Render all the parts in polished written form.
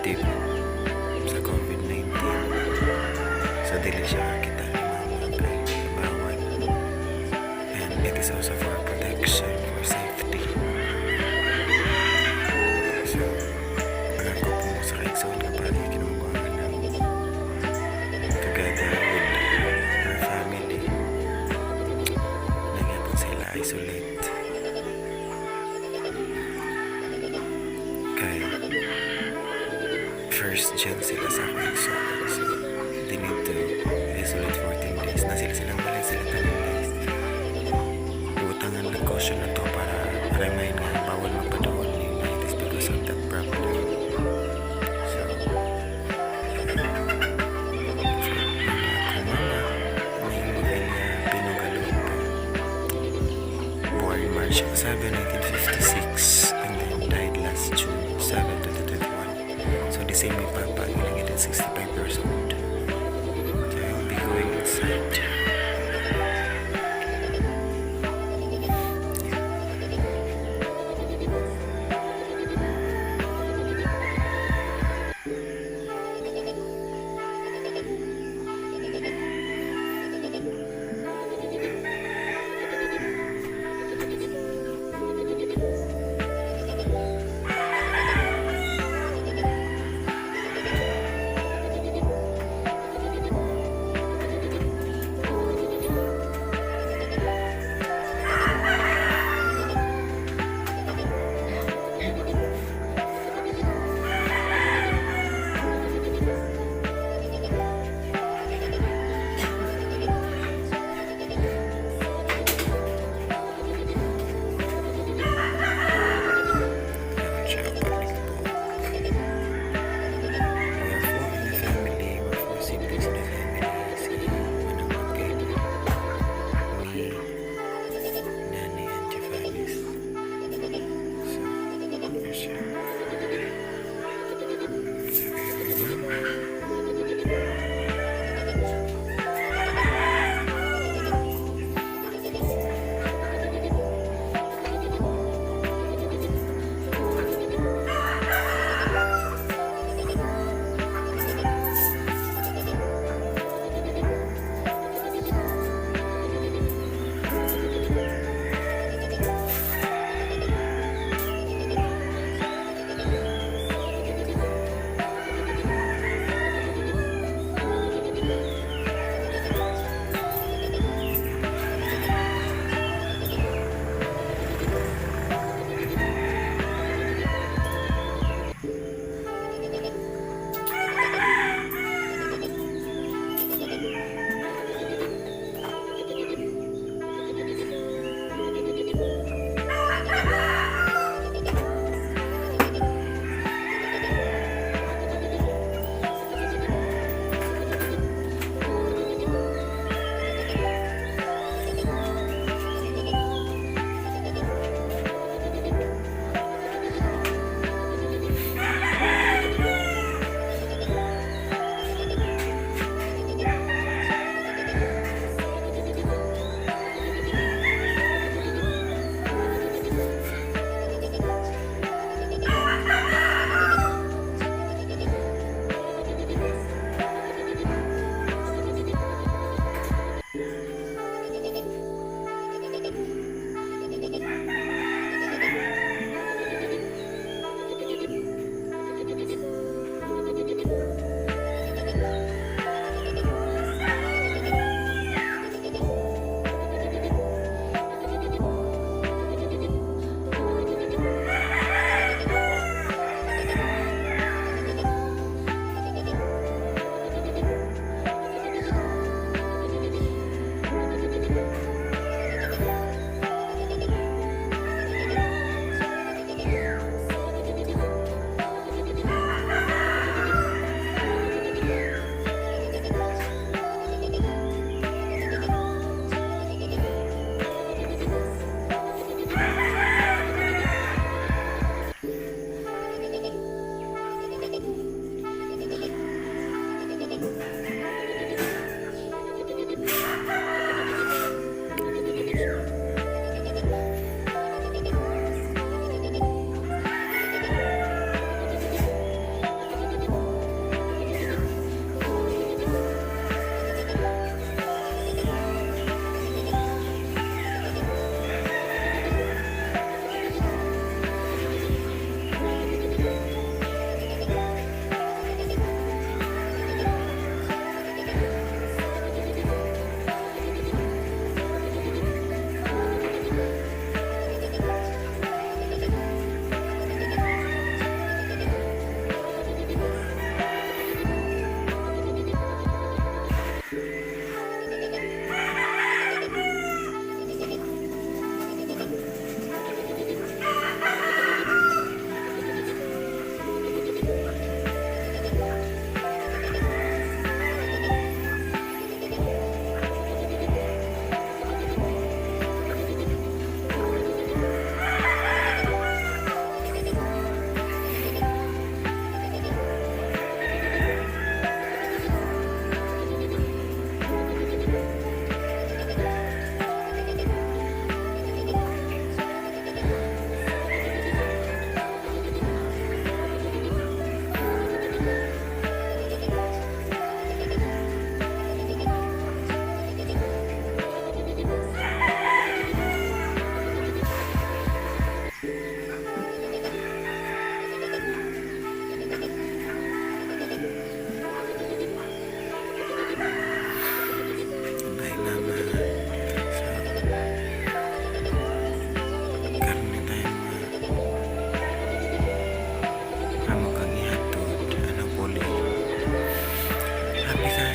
positive sa COVID-19. So dili siya kita ni mama kay bawal. And it is also for protection, for safety. So alam ko po sa kaigsoon nga pagi kinukuhaan ng together with her family. Nagyapon sila isolate. Kay first gen sila sa kaigsoon. So they need to isolate 14 days. Na silang balay sila 10 days. Ibutangan ng caution na to para remind nga bawal magpadaon ni United because of that problem. So, ako mama, may Novelia Pinugalupe, born March 7, 1956, and then died last June 7, 2021. So, the same with Papa, ilang edad 65 years old. So, I'll be going inside.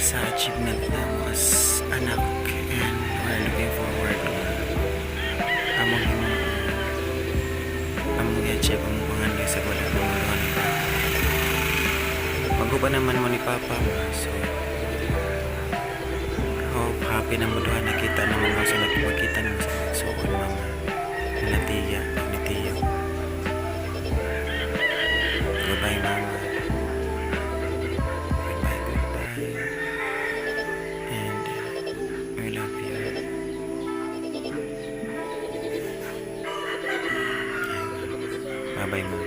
sa achievement na mo as anak, and we're looking forward na among i-achieve ang mga sa wala ng mga ni Papa. Maguba naman mo ni Papa ba, so hope happy na mo doon nakita naman mo sa nagpagkita naman sa nagsuon mama nila tiya ni tiyo. Goodbye mama, goodbye, and we love you. Bye bye mama.